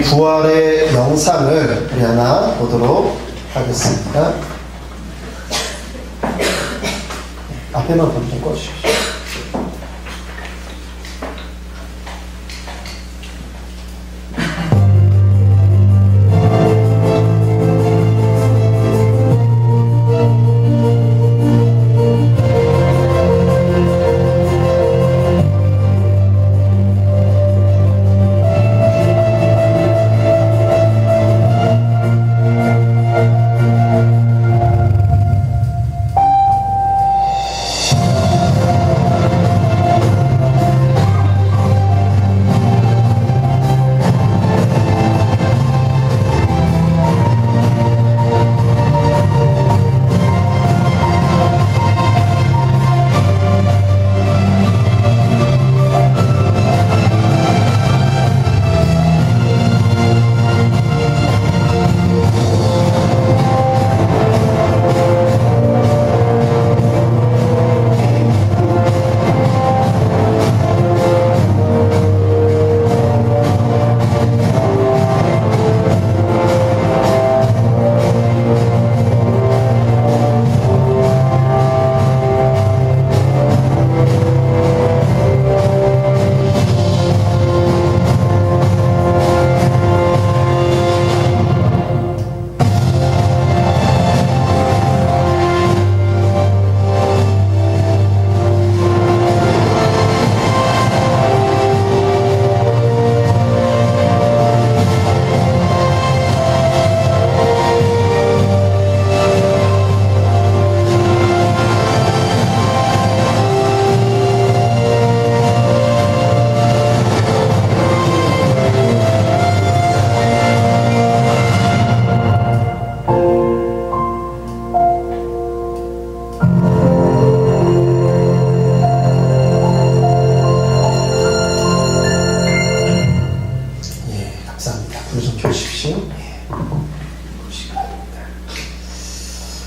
부활의 영상을 우리 하나 보도록 하겠습니다. 앞에만 불 좀 꺼주십시오.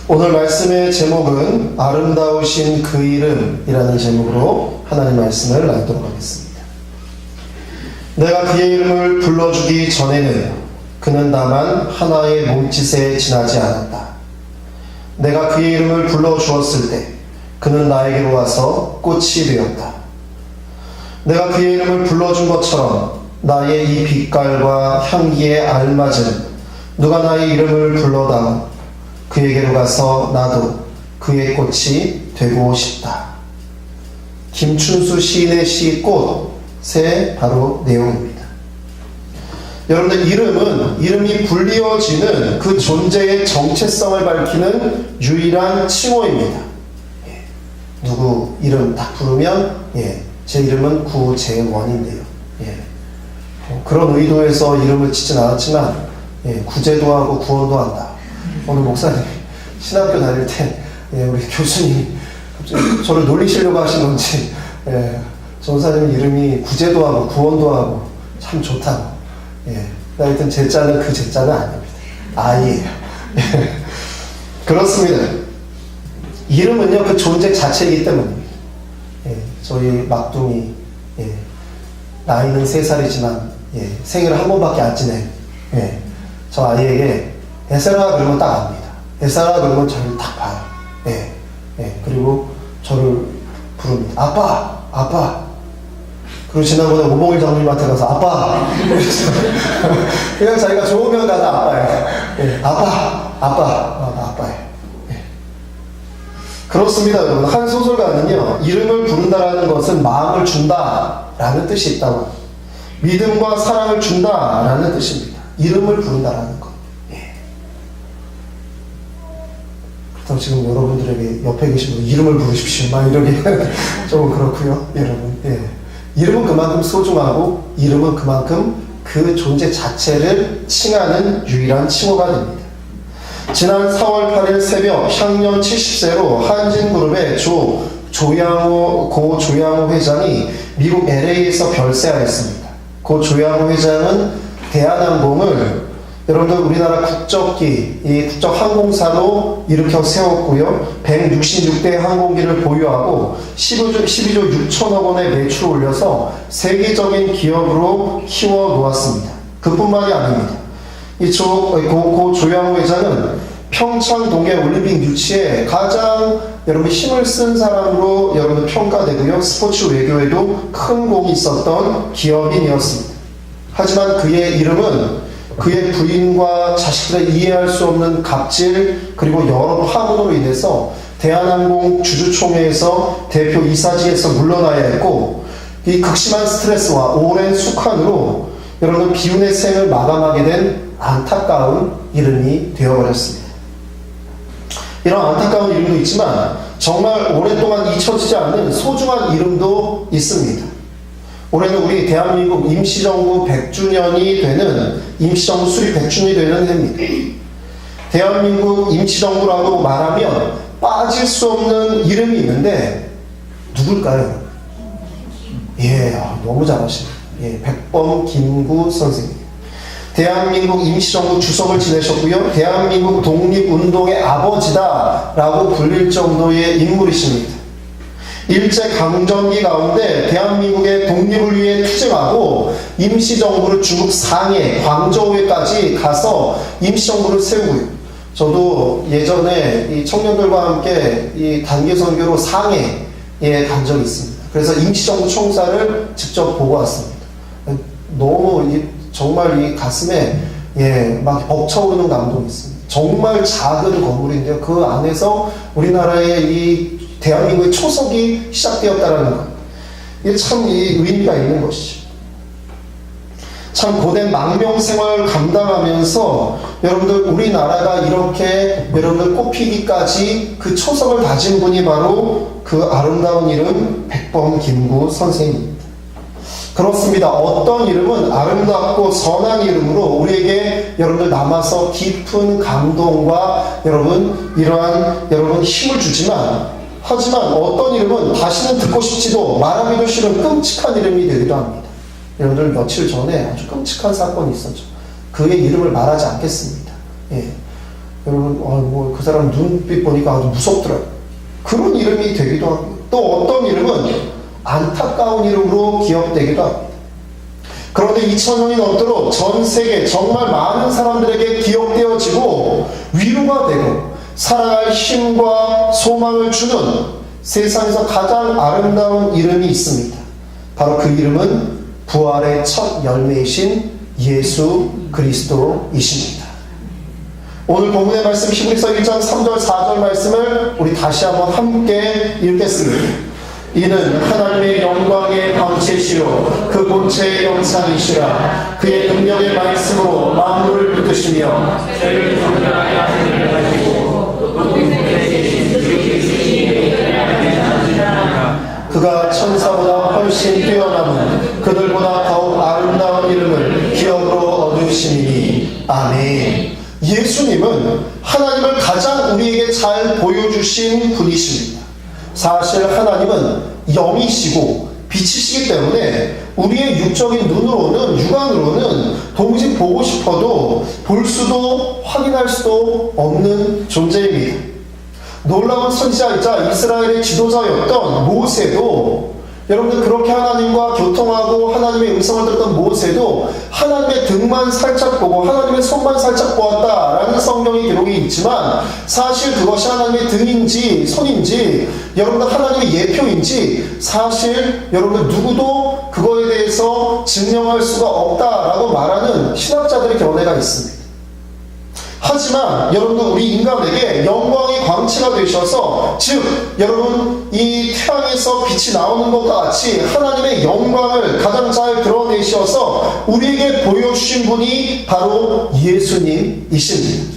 오늘 말씀의 제목은 아름다우신 그 이름이라는 제목으로 하나님 말씀을 나누도록 하겠습니다. 내가 그의 이름을 불러주기 전에는 그는 다만 하나의 몸짓에 지나지 않았다. 내가 그의 이름을 불러주었을 때 그는 나에게로 와서 꽃이 되었다. 내가 그의 이름을 불러준 것처럼 나의 이 빛깔과 향기에 알맞은 누가 나의 이름을 불러다오 그에게로 가서 나도 그의 꽃이 되고 싶다. 김춘수 시인의 시 꽃의 바로 내용입니다. 여러분들, 이름이 불리어지는 그 존재의 정체성을 밝히는 유일한 칭호입니다. 누구 이름 딱 부르면 제 이름은 구재원인데요. 그런 의도에서 이름을 짓진 않았지만 구제도 하고 구원도 한다. 오늘 목사님 신학교 다닐 때 우리 교수님이 갑자기 저를 놀리시려고 하신 건지 전사님 이름이 구제도 하고 구원도 하고 참 좋다고. 하여튼 제자는 그 제자는 아닙니다. 아이예요. 그렇습니다. 이름은요 그 존재 자체이기 때문입니다. 저희 막둥이 나이는 3살이지만 생일을 한 번밖에 안 지낸 저 아이에게 에세라 그러면 딱 압니다. 에세라 그러면 저를 딱 봐요. 그리고 저를 부릅니다. 아빠! 아빠! 그리고 지난번에 오봉일 장로님한테 가서 아빠! 그냥 자기가 좋으면 가서 아빠예요. 아빠! 아빠! 아빠예요. 그렇습니다, 여러분. 한 소설가는요, 이름을 부른다라는 것은 마음을 준다라는 뜻이 있다고 합니다. 믿음과 사랑을 준다라는 뜻입니다. 이름을 부른다라는 것. 그렇다고 지금 여러분들에게 옆에 계신 분 이름을 부르십시오 막 이러기 좀 그렇고요, 여러분. 이름은 그만큼 소중하고 이름은 그만큼 그 존재 자체를 칭하는 유일한 칭호가 됩니다. 지난 4월 8일 새벽 향년 70세로 한진그룹의 고 조양호 회장이 미국 LA에서 별세하였습니다. 고 조양호 회장은 대한항공을 여러분들 우리나라 국적기, 이 국적항공사로 일으켜 세웠고요. 166대 항공기를 보유하고 12조 6천억 원의 매출을 올려서 세계적인 기업으로 키워 놓았습니다. 그뿐만이 아닙니다. 고 조양호 회장은 평창 동계 올림픽 유치에 가장 여러분 힘을 쓴 사람으로 여러분 평가되고요. 스포츠 외교에도 큰 공이 있었던 기업인이었습니다. 하지만 그의 이름은 그의 부인과 자식들의 이해할 수 없는 갑질 그리고 여러 파문으로 인해서 대한항공 주주총회에서 대표 이사직에서 물러나야 했고, 이 극심한 스트레스와 오랜 숙환으로 여러분 비운의 생을 마감하게 된 안타까운 이름이 되어버렸습니다. 이런 안타까운 이름도 있지만 정말 오랫동안 잊혀지지 않는 소중한 이름도 있습니다. 올해는 우리 대한민국 임시정부 100주년이 되는 임시정부 수립 100주년이 되는 해입니다. 대한민국 임시정부라고 말하면 빠질 수 없는 이름이 있는데 누굴까요? 예, 너무 잘하시네요. 예, 백범 김구 선생님. 대한민국 임시정부 주석을 지내셨고요. 대한민국 독립운동의 아버지다라고 불릴 정도의 인물이십니다. 일제강점기 가운데 대한민국의 독립을 위해 투쟁하고 임시정부를 중국 상해, 광저우에까지 가서 임시정부를 세우고요. 저도 예전에 이 청년들과 함께 이 단기 선교로 상해에 간 적이 있습니다. 그래서 임시정부 총사를 직접 보고 왔습니다. 너무 정말 이 가슴에 막 벅차오르는 감동이 있습니다. 정말 작은 건물인데요. 그 안에서 우리나라의 이 대한민국의 초석이 시작되었다라는 것. 이게 참 의미가 있는 것이죠. 참 고된 망명 생활을 감당하면서 여러분들 우리나라가 이렇게 여러분들 꽃피기까지 그 초석을 다진 분이 바로 그 아름다운 이름 백범 김구 선생입니다. 그렇습니다. 어떤 이름은 아름답고 선한 이름으로 우리에게 여러분들 남아서 깊은 감동과 이러한 힘을 주지만, 하지만 어떤 이름은 다시는 듣고 싶지도 말하기도 싫은 끔찍한 이름이 되기도 합니다. 여러분들 며칠 전에 아주 끔찍한 사건이 있었죠. 그의 이름을 말하지 않겠습니다. 예. 여러분, 그 사람 눈빛 보니까 아주 무섭더라고요. 그런 이름이 되기도 하고, 또 어떤 이름은 안타까운 이름으로 기억되기도 합니다. 그런데 2000년이 넘도록 전 세계 정말 많은 사람들에게 기억되어지고 위로가 되고 살아갈 힘과 소망을 주는 세상에서 가장 아름다운 이름이 있습니다. 바로 그 이름은 부활의 첫 열매이신 예수 그리스도이십니다. 오늘 본문의 말씀 히브리서 1장 3절 4절 말씀을 우리 다시 한번 함께 읽겠습니다. 이는 하나님의 영광의 광채시요 그 본체의 영상이시라. 그의 능력의 말씀으로 만물을 붙드시며 죄를 정결하게 하시는 가지고 그가 천사보다 훨씬 뛰어남은 그들보다 더욱 아름다운 이름을 기업으로 얻으시니. 아멘. 예수님은 하나님을 가장 우리에게 잘 보여주신 분이십니다. 사실 하나님은 영이시고 빛이시기 때문에 우리의 육적인 눈으로는, 육안으로는 도무지 보고 싶어도 볼 수도 확인할 수도 없는 존재입니다. 놀라운 선지자이자 이스라엘의 지도자였던 모세도, 여러분들 그렇게 하나님과 교통하고 하나님의 음성을 듣던 모세도 하나님의 등만 살짝 보고 하나님의 손만 살짝 보았다라는 성경의 기록이 있지만, 사실 그것이 하나님의 등인지 손인지, 여러분들 하나님의 예표인지 사실 여러분들 누구도 그거에 대해서 증명할 수가 없다라고 말하는 신학자들의 견해가 있습니다. 하지만 여러분들 우리 인간에게 영광의 광채가 되셔서, 즉 여러분 이 태양에서 빛이 나오는 것과 같이 하나님의 영광을 가장 잘 드러내셔서 우리에게 보여주신 분이 바로 예수님이십니다.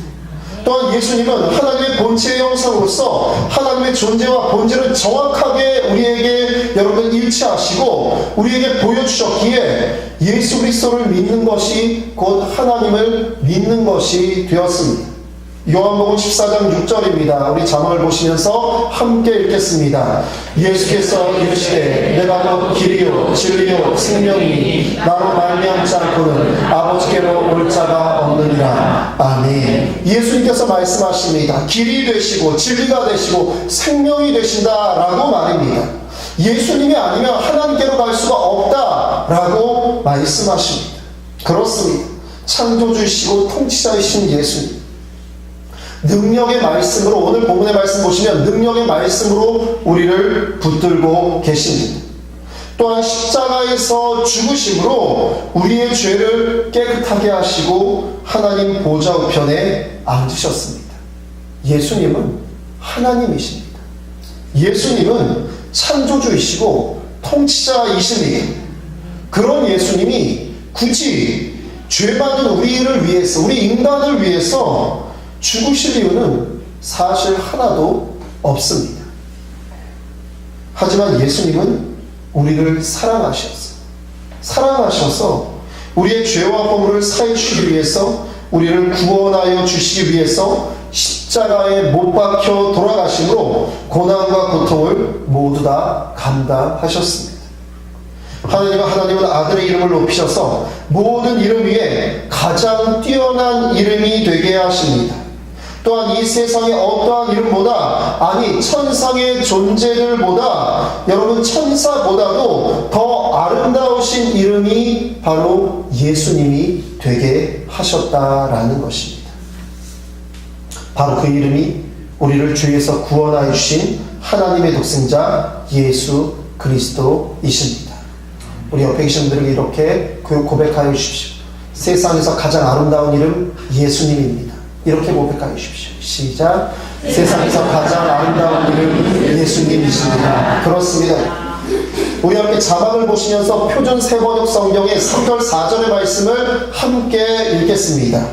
또한 예수님은 하나님의 본체의 형상으로서 하나님의 존재와 본질을 정확하게 우리에게 여러분 일치하시고 우리에게 보여주셨기에 예수 그리스도를 믿는 것이 곧 하나님을 믿는 것이 되었습니다. 요한복음 14장 6절입니다. 우리 자막을 보시면서 함께 읽겠습니다. 예수께서 이르시되 내가 곧 길이요 진리요 생명이니 나로 말미암지 않고는 아버지께로 올 자가 없느니라. 아멘. 예수님께서 말씀하십니다. 길이 되시고 진리가 되시고 생명이 되신다라고 말입니다. 예수님이 아니면 하나님께로 갈 수가 없다라고 말씀하십니다. 그렇습니다. 창조주이시고 통치자이신 예수님, 능력의 말씀으로, 오늘 본문의 말씀 보시면 능력의 말씀으로 우리를 붙들고 계십니다. 또한 십자가에서 죽으심으로 우리의 죄를 깨끗하게 하시고 하나님 보좌 우편에 앉으셨습니다. 예수님은 하나님이십니다. 예수님은 창조주이시고 통치자이십니다. 그런 예수님이 굳이 죄 많은 우리를 위해서, 우리 인간을 위해서 죽으실 이유는 사실 하나도 없습니다. 하지만 예수님은 우리를 사랑하셔서 우리의 죄와 허물을 사해 주시기 위해서, 우리를 구원하여 주시기 위해서 십자가에 못 박혀 돌아가심으로 고난과 고통을 모두 다 감당하셨습니다. 하나님은 아들의 이름을 높이셔서 모든 이름 위에 가장 뛰어난 이름이 되게 하십니다. 또한 이 세상의 어떠한 이름보다, 아니 천상의 존재들보다, 여러분 천사보다도 더 아름다우신 이름이 바로 예수님이 되게 하셨다라는 것입니다. 바로 그 이름이 우리를 죄에서 구원하여 주신 하나님의 독생자 예수 그리스도이십니다. 우리 옆에 계신 분들에게 이렇게 고백하여 주십시오. 세상에서 가장 아름다운 이름 예수님입니다. 이렇게 고백하여 주십시오. 시작. 세상에서 가장 아름다운 이름 예수님이십니다. 그렇습니다. 우리 함께 자막을 보시면서 표준 세번역 성경의 3절 4절의 말씀을 함께 읽겠습니다.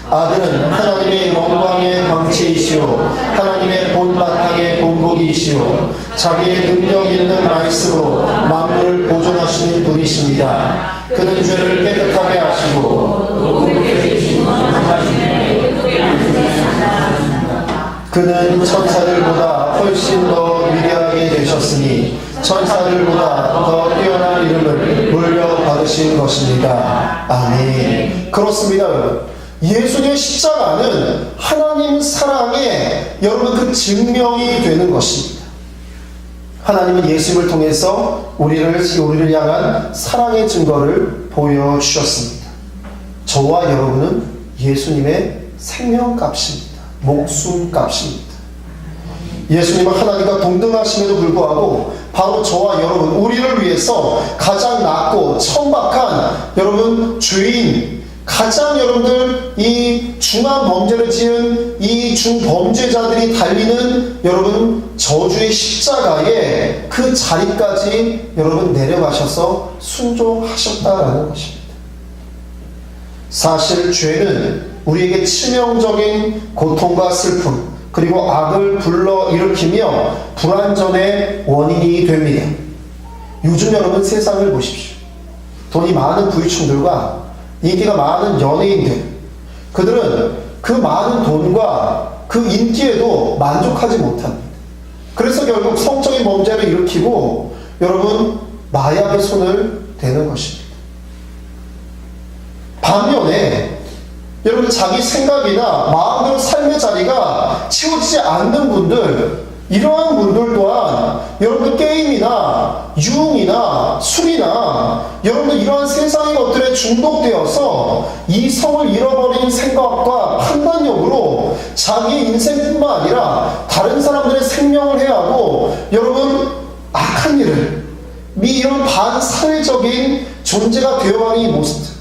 아들은 하나님의 영광의 광채이시오 하나님의 본바탕의 본보기이시오 자기의 능력 있는 말씀으로 만물을 보존하시는 분이십니다. 그는 죄를 깨끗하게 하시고 그는 천사들보다 훨씬 더 위대하게 되셨으니 천사들보다 더 뛰어난 이름을 물려받으신 것입니다. 아멘. 그렇습니다. 예수님의 십자가는 하나님 사랑의 여러분 그 증명이 되는 것입니다. 하나님은 예수님을 통해서 우리를 향한 사랑의 증거를 보여주셨습니다. 저와 여러분은 예수님의 생명값입니다. 목숨값입니다. 예수님은 하나님과 동등하심에도 불구하고 바로 저와 여러분, 우리를 위해서 가장 낮고 천박한 여러분 죄인, 가장 여러분들 이 중한 범죄를 지은 이 중범죄자들이 달리는 여러분 저주의 십자가에 그 자리까지 여러분 내려가셔서 순종하셨다라는 것입니다. 사실 죄는 우리에게 치명적인 고통과 슬픔 그리고 악을 불러일으키며 불완전의 원인이 됩니다. 요즘 여러분 세상을 보십시오. 돈이 많은 부유층들과 인기가 많은 연예인들, 그들은 그 많은 돈과 그 인기에도 만족하지 못합니다. 그래서 결국 성적인 범죄를 일으키고 여러분 마약에 손을 대는 것입니다. 반면에 여러분 자기 생각이나 마음대로 삶의 자리가 채워지지 않는 분들, 이러한 분들 또한 여러분 게임이나 유흥이나 술이나 여러분 이러한 세상의 것들에 중독되어서 이성을 잃어버린 생각과 판단력으로 자기의 인생뿐만 아니라 다른 사람들의 생명을 해하고 여러분 악한 일을 이런 반사회적인 존재가 되어가는 이 모습들,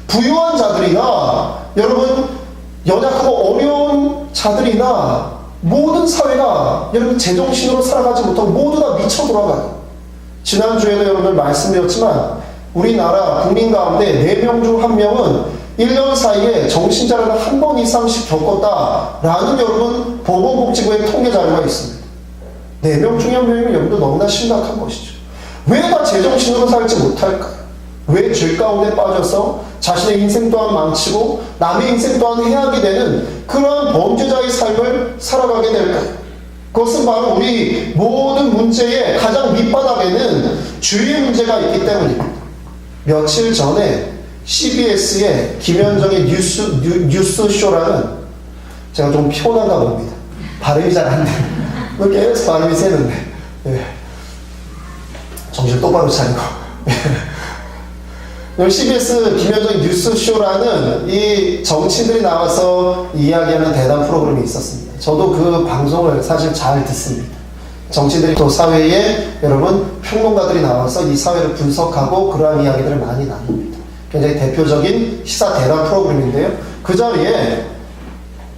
부유한 자들이나 여러분 연약하고 어려운 자들이나 모든 사회가 여러분 제정신으로 살아가지 못하고 모두 다 미쳐 돌아가요. 지난주에도 여러분 말씀드렸지만 우리나라 국민 가운데 4명 중 1명은 1년 사이에 정신질환을 1번 이상씩 겪었다라는 여러분 보건복지부의 통계 자료가 있습니다. 4명 중에 1명이면 여러분도 너무나 심각한 것이죠. 왜 다 제정신으로 살지 못할까요? 왜 죄 가운데 빠져서 자신의 인생 또한 망치고 남의 인생 또한 해하게 되는 그러한 범죄자의 삶을 살아가게 될까요? 그것은 바로 우리 모든 문제의 가장 밑바닥에는 죄의 문제가 있기 때문입니다. 며칠 전에 CBS의 김현정의 뉴스쇼라는, 제가 좀 피곤한가 봅니다. 발음이 잘 안 돼요. 계속 발음이 새는데. 예. 정신 똑바로 차리고. CBS 김현정 뉴스쇼라는 이 정치인들이 나와서 이야기하는 대담 프로그램이 있었습니다. 저도 그 방송을 사실 잘 듣습니다. 정치인들이 또 사회에 여러분 평론가들이 나와서 이 사회를 분석하고 그러한 이야기들을 많이 나눕니다. 굉장히 대표적인 시사 대담 프로그램인데요. 그 자리에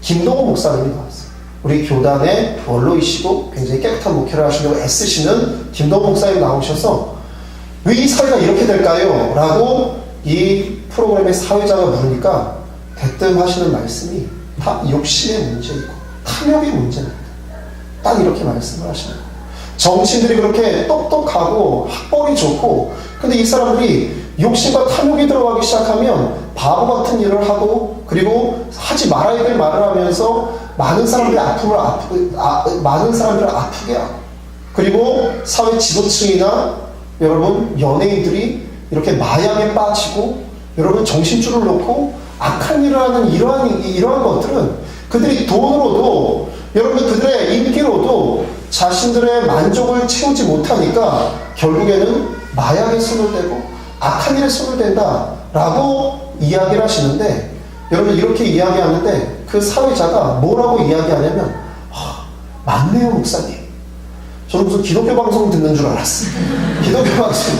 김동호 목사님이 나왔어요. 우리 교단의 원로이시고 굉장히 깨끗한 목회를 하시려고 애쓰시는 김동호 목사님이 나오셔서 왜 이 사회가 이렇게 될까요? 라고 이 프로그램의 사회자가 물으니까 대뜸 하시는 말씀이 다 욕심의 문제이고 탐욕의 문제입니다. 딱 이렇게 말씀을 하시는 거예요. 정치인들이 그렇게 똑똑하고 학벌이 좋고 근데 이 사람들이 욕심과 탐욕이 들어가기 시작하면 바보 같은 일을 하고 그리고 하지 말아야 될 말을 하면서 많은 사람들을 아프게 하고 그리고 사회 지도층이나 여러분 연예인들이 이렇게 마약에 빠지고 여러분 정신줄을 놓고 악한 일을 하는 이러한 것들은 그들이 돈으로도 여러분 그들의 인기로도 자신들의 만족을 채우지 못하니까 결국에는 마약에 손을 대고 악한 일에 손을 댄다라고 이야기를 하시는데 여러분 이렇게 이야기하는데 그 사회자가 뭐라고 이야기하냐면 맞네요 목사님. 저는 무슨 기독교 방송 듣는 줄 알았어요. 기독교 방송.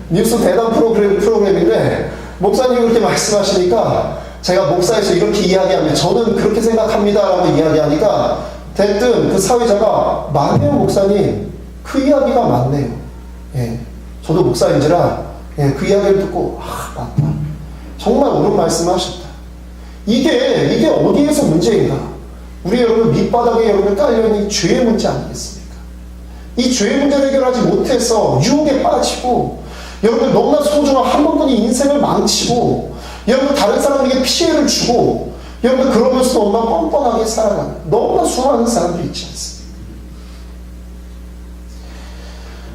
뉴스 대담 프로그램인데, 목사님이 그렇게 말씀하시니까, 제가 목사에서 이렇게 이야기하면, 저는 그렇게 생각합니다. 라고 이야기하니까, 대뜸 그 사회자가, 맞네요, 목사님. 그 이야기가 맞네요. 저도 목사인지라, 그 이야기를 듣고, 맞다. 정말 옳은 말씀을 하셨다. 이게 어디에서 문제인가? 우리 여러분 밑바닥에 여러분 깔려있는 이 죄의 문제 아니겠습니까? 이 죄의 문제를 해결하지 못해서 유혹에 빠지고 여러분 너무나 소중한 한 번뿐인 인생을 망치고 여러분 다른 사람에게 피해를 주고 여러분 그러면서 너무나 뻔뻔하게 살아가는 너무나 수많은 사람들이 있지 않습니까?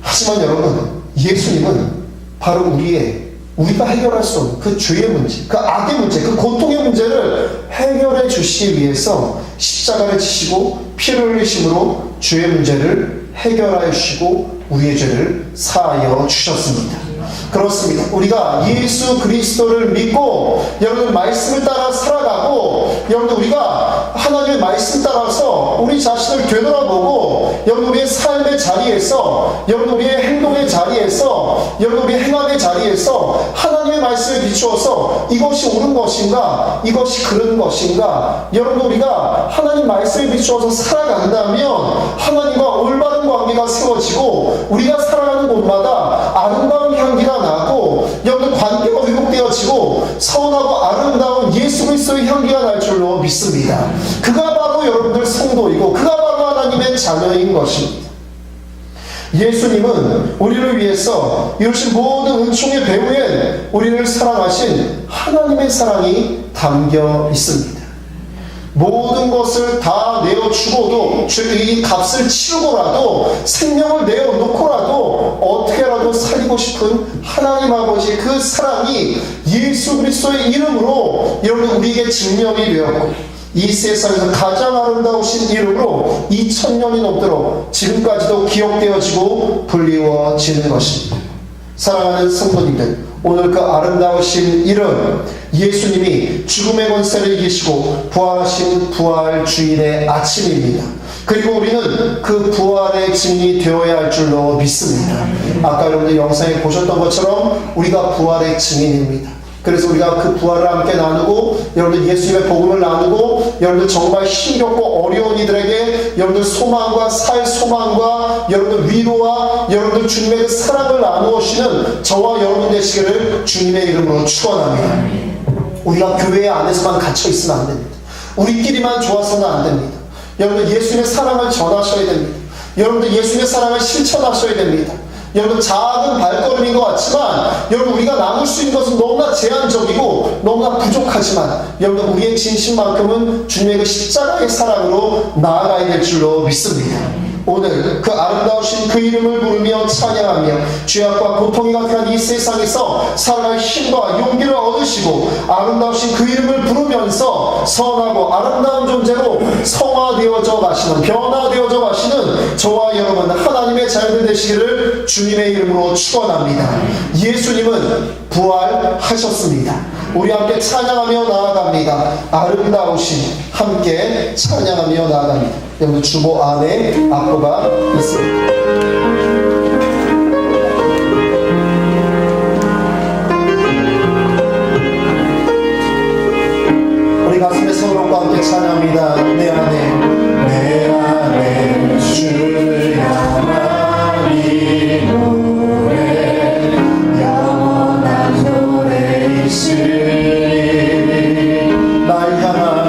하지만 여러분 예수님은 바로 우리가 해결할 수 없는 그 죄의 문제, 그 악의 문제, 그 고통의 문제를 해결해 주시기 위해서 십자가를 지시고 피를 흘리심으로 죄의 문제를 해결하여 주시고 우리의 죄를 사하여 주셨습니다. 그렇습니다. 우리가 예수 그리스도를 믿고 여러분 말씀을 따라 살아가고 여러분 우리가 하나님의 말씀 따라서 우리 자신을 되돌아보고 여러분 우리의 삶의 자리에서 여러분 우리의 행동의 자리에서 여러분 우리의 행함의 자리에서 하나님의 말씀에 비추어서 이것이 옳은 것인가 이것이 그른 것인가 여러분 우리가 하나님 말씀에 비추어서 살아간다면 하나님과 올바른 관계가 세워지고 우리가 살아가는 곳마다 아름다운 향기가 나고 여러분 관계가 회복되어지고 선하고 아름다운 예수 그리스도의 향기가 날 줄로 믿습니다. 그가 바로 여러분들 성도이고 그가 바로 하나님의 자녀인 것입니다. 예수님은 우리를 위해서 이루신 모든 은총의 배후엔 우리를 사랑하신 하나님의 사랑이 담겨 있습니다. 모든 것을 다 내어주고도 이 값을 치르고라도 생명을 내어놓고라도 어떻게라도 살리고 싶은 하나님 아버지 그 사랑이 예수 그리스도의 이름으로 여러분 우리에게 증명이 되었고 이 세상에서 가장 아름다우신 이름으로 2000년이 넘도록 지금까지도 기억되어지고 불리워지는 것입니다. 사랑하는 성도님들 오늘 그 아름다우신 이름 예수님이 죽음의 권세를 이기시고 부활하신 부활 주일의 아침입니다. 그리고 우리는 그 부활의 증인이 되어야 할 줄로 믿습니다. 아까 여러분들 영상에 보셨던 것처럼 우리가 부활의 증인입니다. 그래서 우리가 그 부활을 함께 나누고 여러분들 예수님의 복음을 나누고 여러분들 정말 힘겹고 어려운 이들에게 여러분들 소망과 살 소망과 여러분들 위로와 여러분들 주님의 그 사랑을 나누시는 저와 여러분 되시기를 주님의 이름으로 축원합니다. 우리가 교회 안에서만 갇혀 있으면 안 됩니다. 우리끼리만 좋아서는 안 됩니다. 여러분들 예수님의 사랑을 전하셔야 됩니다. 여러분들 예수님의 사랑을 실천하셔야 됩니다. 여러분 작은 발걸음인 것 같지만 여러분 우리가 나눌 수 있는 것은 너무나 제한적이고 너무나 부족하지만 여러분 우리의 진심만큼은 주님의 그 십자가의 사랑으로 나아가야 될 줄로 믿습니다. 오늘 그 아름다우신 그 이름을 부르며 찬양하며 죄악과 고통이 가득한 이 세상에서 살아갈 힘과 용기를 얻으시고 아름다우신 그 이름을 부르면서 선하고 아름다운 존재로 성화되어져 가시는, 변화되어져 가시는 저와 여러분 하나님의 자녀들 되시기를 주님의 이름으로 축원합니다. 예수님은 부활하셨습니다. 우리 함께 찬양하며 나아갑니다. 아름다우신 함께 찬양하며 나아갑니다. 여러분 주보 안에 악보가 있습니다. 우리 가슴에 서로과 함께 찬양합니다. 내 안에 주를 향한 이 노래 영원한 노래이시니 날 향한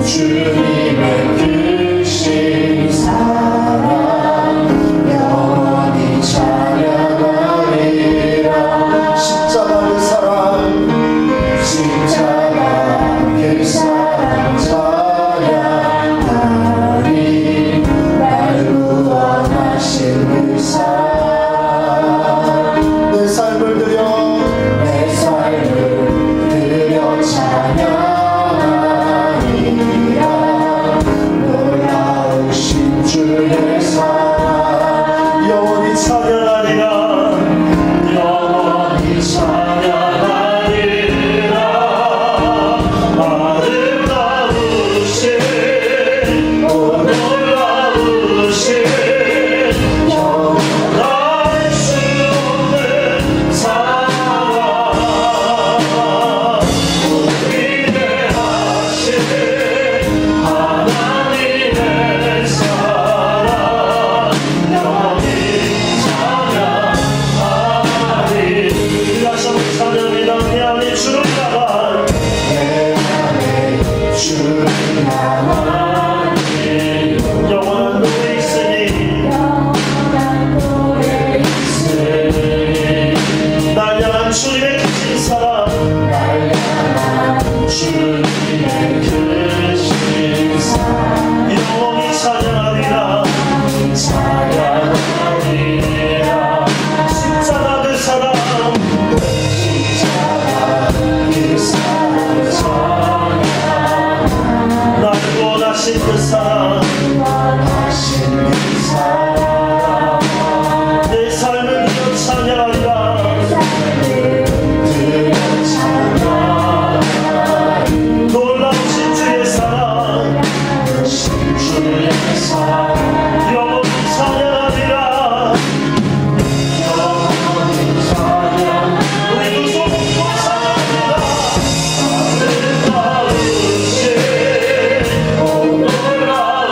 주님의 크신 사랑 영원히 찬양하리라. 십자가 그 사랑 찬양하리. 날 구원하신 그 사랑 내 삶을 드려 찬양하리라. 놀라우신 주의 사랑 영원히 찬양하리라. 영원히 찬양하리라. 아름다우신 놀라우신 영원할 수 없는 사랑 위대하신 하나님의 사랑 영원히 찬양하리. 다시 한번 찬양합니다. 내 안에 주를 향한 주를 향한 영원한 노래 있으니 날 향한 주님의 크신 사랑 주님의 크신 사랑 영원히 찬양하리라. 찬양하리라. 십자가 그 사랑 날 구원하신 그 사랑 내 삶을 위해 찬양하리라. 놀라우신 주의 사랑 영원히 찬양하리라. 영원히 찬양 우리 두 손 모으고 찬양합니다. 아름다우신 놀라우신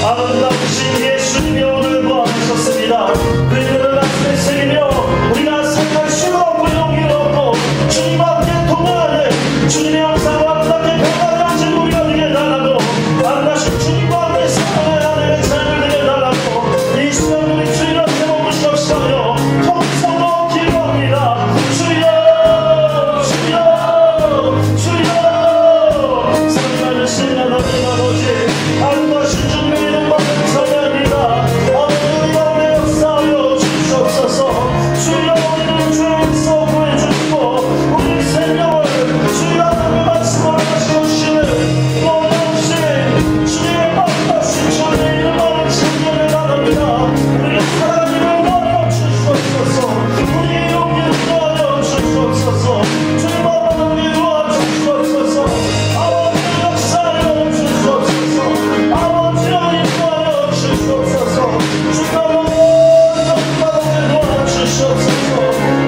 아름다우신 예수님이 오늘 부활하셨습니다. 그 이름을 가슴에 새기며 우리가 삶을 쉼을 얻고 용기를 얻고 주님과 함께 동행하는 주님의 영상과 아름답게 변화되어진 우리가 되게 달라고 아름다우신 주님과 함께 살아가는 하나님의 삶을 되게 달라고 이 시간 우리 주님 앞에 머무시옵시며 통성으로 기도합니다. 주여 주여 주여 살아가신 하나님 아버지 아름다우신 주님의 이름 받는 찬양합니다. 아버지 우리 가운데 역사하여 주시옵소서. 주여 우리는 죄에서 구해주시고 우리 생명을 주여 하나님의 말씀으로 가시오시는 놀라우신 주님의 아름다우신 주님의 이름 받는 찬양을 바랍니다. 우리의 하나님을 도와여 주시옵소서. 우리의 용기를 도와여 주시옵소서. 주님 앞에 우리 도와주시옵소서. 아버지 역사하여 주시옵소서. 아버지 우리 도와여 주시옵소서. 주님의 도와주시옵소서.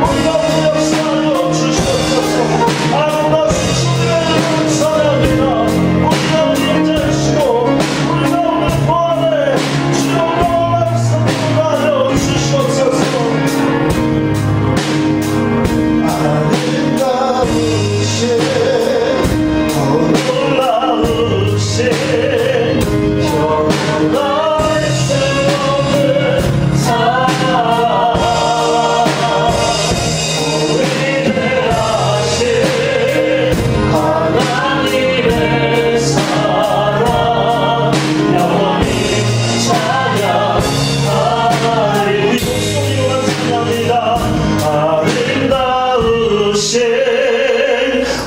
우리가 우리 역사하여 주시옵소서. 아름다우신 주님의 이름을 찬양합니다. 우리가 우리 인자이시고 우리가 오늘 부활에 주님의 말씀을 하여 주시옵소서. 놀라우신 영원할 수 없는 사랑 위대하신 하나님의 사랑 영원히 찬양하리. 우리 목소리로만 찬양합니다. 아름다우신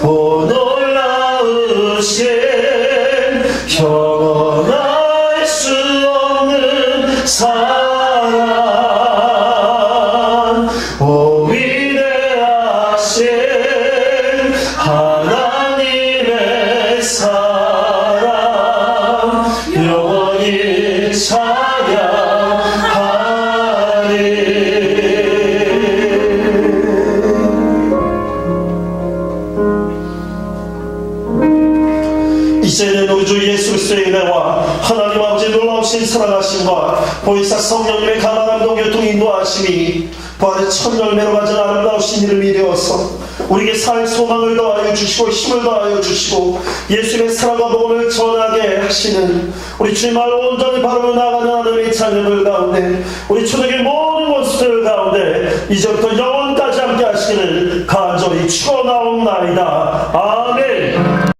오 놀라우신 영원할 수 없는 사랑 오 위대하신 하나님의 사랑 영원히 찬양하리. 이제는 우리 주 예수 그리스도의 은혜와 하나님 아버지 놀라우신 사랑하심과 보혜사 성령님의 가난한 동교통 인도하심이 부활의 첫 열매로 가진 아름다우신 이름이 되어서 우리에게 살 소망을 더하여 주시고 힘을 더하여 주시고 예수님의 사랑과 복음을 전하게 하시는 우리 주님을 온전히 바라보며 나가는 하나님의 자녀들 가운데 우리 초대교회 모든 모습들 가운데 이제부터 영원까지 함께 하시기를 간절히 축원하옵나이다.